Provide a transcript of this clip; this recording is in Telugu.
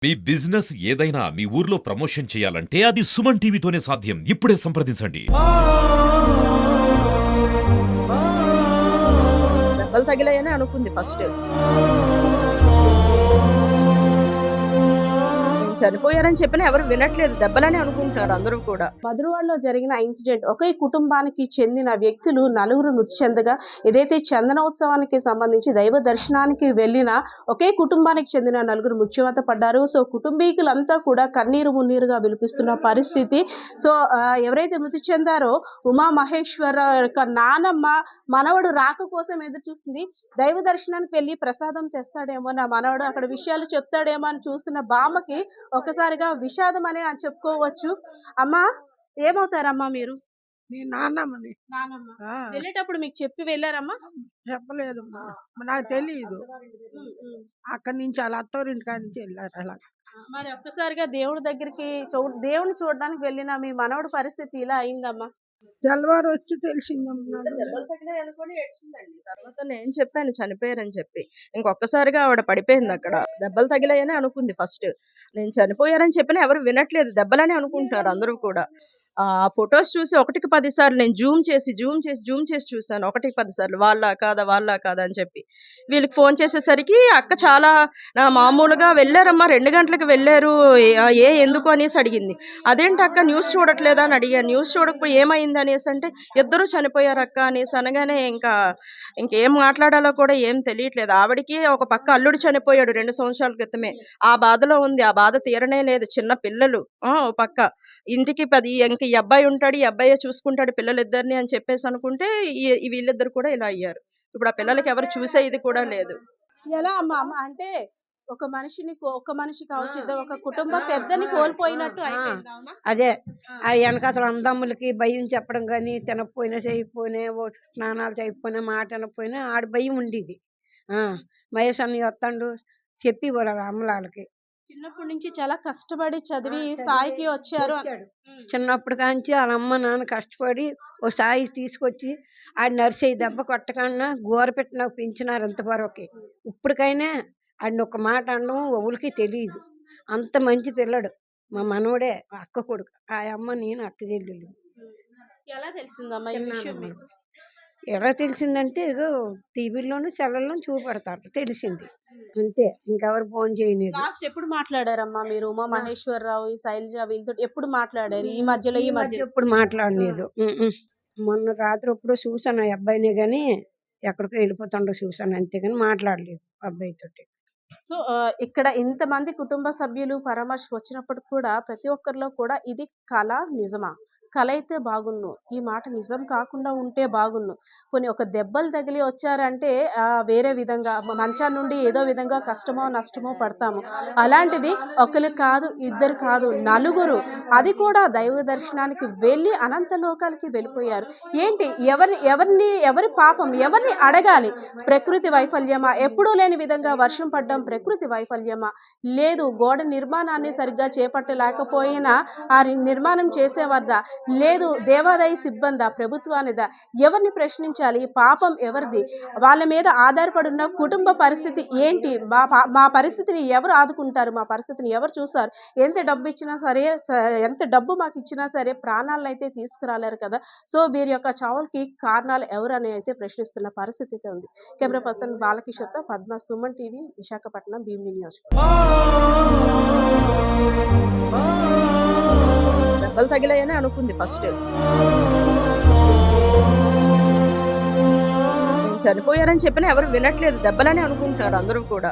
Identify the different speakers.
Speaker 1: మీ బిజినెస్ ఏదైనా మీ ఊర్లో ప్రమోషన్ చేయాలంటే అది సుమన్ టీవీతోనే సాధ్యం. ఇప్పుడే సంప్రదించండి.
Speaker 2: దెబ్బలు తగిలాయని అనుకుంది ఫస్ట్. చనిపోయారని చెప్పినా ఎవరు వినట్లేదు. దెబ్బలని అనుకుంటారు అందరూ కూడా. మధురవాడలో జరిగిన ఇన్సిడెంట్ ఒకే కుటుంబానికి చెందిన వ్యక్తులు నలుగురు మృతి చెందగా, ఏదైతే చందనోత్సవానికి సంబంధించి దైవ దర్శనానికి వెళ్ళిన ఒకే కుటుంబానికి చెందిన నలుగురు మృత్యువాత పడ్డారు. సో కుటుంబీకులంతా కూడా కన్నీరు మున్నీరుగా విలిపిస్తున్న పరిస్థితి. సో ఎవరైతే మృతి చెందారో ఉమా మహేశ్వర యొక్క నానమ్మ మనవడు రాక కోసం ఎదురు చూస్తుంది. దైవ దర్శనానికి వెళ్ళి ప్రసాదం తెస్తాడేమో నా మనవడు, అక్కడ విషయాలు చెప్తాడేమో అని చూస్తున్న బామ్మకి ఒకసారిగా విషాదం అనే అని చెప్పుకోవచ్చు. అమ్మా, ఏమవుతారమ్మా మీరు?
Speaker 3: నేను నాన్నమ్మని.
Speaker 2: నానమ్మ
Speaker 3: ఆ,
Speaker 2: వెళ్ళేటప్పుడు మీకు చెప్పి వెళ్ళారమ్మా?
Speaker 3: చెప్పలేదమ్మా, నాకు తెలియదు. అక్కడి నుంచి అలా అత్తవారింటి కాడి నుంచి వెళ్ళారు అలా.
Speaker 2: మరి ఒక్కసారిగా దేవుడి దగ్గరికి దేవుని చూడడానికి వెళ్ళిన మీ మనవడు పరిస్థితి ఇలా అయిందమ్మా.
Speaker 3: తెల్లవారు వచ్చి తెలిసిందమ్మా నాకు.
Speaker 2: దెబ్బలు తగిలాయి అనుకొని ఏడ్చిందండి. తర్వాత నేను చెప్పాను చనిపోయారని చెప్పి. ఇంకొకసారిగా ఆవిడ పడిపోయింది అక్కడ. దెబ్బలు తగిలాయని అనుకుంది ఫస్ట్. నేను చనిపోయారని చెప్పినా ఎవరు వినట్లేదు. దెబ్బలని అనుకుంటారు అందరూ కూడా. ఆ ఫొటోస్ చూసి ఒకటికి 10 సార్లు నేను జూమ్ చేసి చూసాను. ఒకటికి 10 సార్లు వాళ్ళ కాదా అని చెప్పి. వీళ్ళకి ఫోన్ చేసేసరికి అక్క చాలా మామూలుగా వెళ్ళారమ్మా, 2 గంటలకు వెళ్ళారు, ఎందుకు అనేసి అడిగింది. అదేంటి అక్క న్యూస్ చూడట్లేదా అని అడిగాను. న్యూస్ చూడకపోయి ఏమైంది అనేసి అంటే ఇద్దరు చనిపోయారు అక్క అనేసి అనగానే ఇంకేం మాట్లాడాలో కూడా ఏం తెలియట్లేదు. ఆవిడకి ఒక పక్క అల్లుడు చనిపోయాడు 2 సంవత్సరాల క్రితమే. ఆ బాధలో ఉంది. ఆ బాధ తీరనే లేదు. చిన్న పిల్లలు ఓ పక్క ఇంటికి 10 ఇంక ఈ అబ్బాయి ఉంటాడు, ఈ అబ్బాయే చూసుకుంటాడు పిల్లలిద్దరిని అని చెప్పేసి అనుకుంటే వీళ్ళిద్దరు కూడా ఇలా అయ్యారు. ఇప్పుడు ఆ పిల్లలకి ఎవరు చూసే ఇది కూడా లేదు. ఎలా అమ్మ అంటే ఒక మనిషి కావచ్చు, ఇద్దరు ఒక కుటుంబ పెద్దని కోల్పోయినట్టు అయిపోయింది. అవునా?
Speaker 3: అదే ఆ వెనకాతల అందమ్ములకి భయం చెప్పడం కానీ, తినకపోయినా చేయకపోయినా, స్నానాలు చేయకపోయినా, మాట వినకపోయినా ఆడ భయం ఉండేది. మహేష్ అన్నయ్య వస్తాడు చెప్పి వాళ్ళ అమ్మలాళ్ళకి.
Speaker 2: చిన్నప్పటి నుంచి చాలా కష్టపడి చదివి ఈ స్థాయికి వచ్చారు.
Speaker 3: చిన్నప్పుడు కాంచి వాళ్ళ అమ్మ నాన్న కష్టపడి ఓ స్థాయి తీసుకొచ్చి ఆడ నరిసేయి దెబ్బ కొట్టకన్నా గోర పెట్టి నాకు పెంచినారు ఇంతవరకు. ఇప్పటికైనా ఆడిని ఒక మాట అనడం ఎవరికి తెలియదు. అంత మంచి పిల్లడు మా మనవడే, అక్క కొడుకు. ఆ అమ్మ నేను అక్క చెల్లెలు.
Speaker 2: ఎలా తెలిసిందమ్మా ఈ విషయం మీకు?
Speaker 3: ఎలా తెలిసిందంటే ఇగో టీవీలోను సెల్లల్లోనూ చూపెడతారు, తెలిసింది అంతే. ఇంకెవరు ఫోన్ చేయలేదు.
Speaker 2: లాస్ట్ ఎప్పుడు మాట్లాడారమ్మా మీరు? ఉమా మహేశ్వరరావు, ఈ శైలజ వీళ్ళతో ఎప్పుడు మాట్లాడారు? ఈ మధ్యలో
Speaker 3: ఎప్పుడు మాట్లాడలేదు. మొన్న రాత్రి ఎప్పుడో చూసాను ఆ అబ్బాయినే కానీ, ఎక్కడికో వెళ్ళిపోతుండో చూసాను, అంతేగాని మాట్లాడలేదు అబ్బాయితోటి.
Speaker 2: సో ఇక్కడ ఇంతమంది కుటుంబ సభ్యులు పరామర్శకు వచ్చినప్పుడు కూడా ప్రతి ఒక్కరిలో కూడా ఇది కళ నిజమా? కళ అయితే బాగున్ను, ఈ మాట నిజం కాకుండా ఉంటే బాగున్ను. కొన్ని ఒక దెబ్బలు తగిలి వచ్చారంటే వేరే విధంగా మంచాల నుండి ఏదో విధంగా కష్టమో నష్టమో పడతాము. అలాంటిది ఒకరు కాదు, ఇద్దరు కాదు, నలుగురు, అది కూడా దైవ దర్శనానికి వెళ్ళి అనంత లోకాలకి వెళ్ళిపోయారు. ఏంటి ఎవరి పాపం ఎవరిని అడగాలి? ప్రకృతి వైఫల్యమా? ఎప్పుడూ లేని విధంగా వర్షం పడ్డం ప్రకృతి వైఫల్యమా? లేదు, గోడ నిర్మాణాన్ని సరిగ్గా చేపట్టలేకపోయినా ఆ నిర్మాణం చేసేవారిదా? లేదు, దేవాదాయ సిబ్బందా, ప్రభుత్వానిదా? ఎవరిని ప్రశ్నించాలి? పాపం ఎవరిది? వాళ్ళ మీద ఆధారపడి ఉన్న కుటుంబ పరిస్థితి ఏంటి? మా పరిస్థితిని ఎవరు ఆదుకుంటారు? మా పరిస్థితిని ఎవరు చూస్తారు? ఎంత డబ్బు ఇచ్చినా సరే, ఎంత డబ్బు మాకు ఇచ్చినా సరే ప్రాణాలను అయితే తీసుకురాలేరు కదా. సో వీరి యొక్క చావులకి కారణాలు ఎవరు అని అయితే ప్రశ్నిస్తున్న పరిస్థితి అయితే ఉంది. కెమెరా పర్సన్ బాలకిషోర్తో పద్మ, సుమన్ టీవీ, విశాఖపట్నం, భీమిలి నియోజకవర్గం. దెబ్బలు తగిలాయని అనుకుంది ఫస్ట్. నేను చనిపోయారని చెప్పినా ఎవరు వినట్లేదు. దెబ్బలని అనుకుంటారు అందరూ కూడా.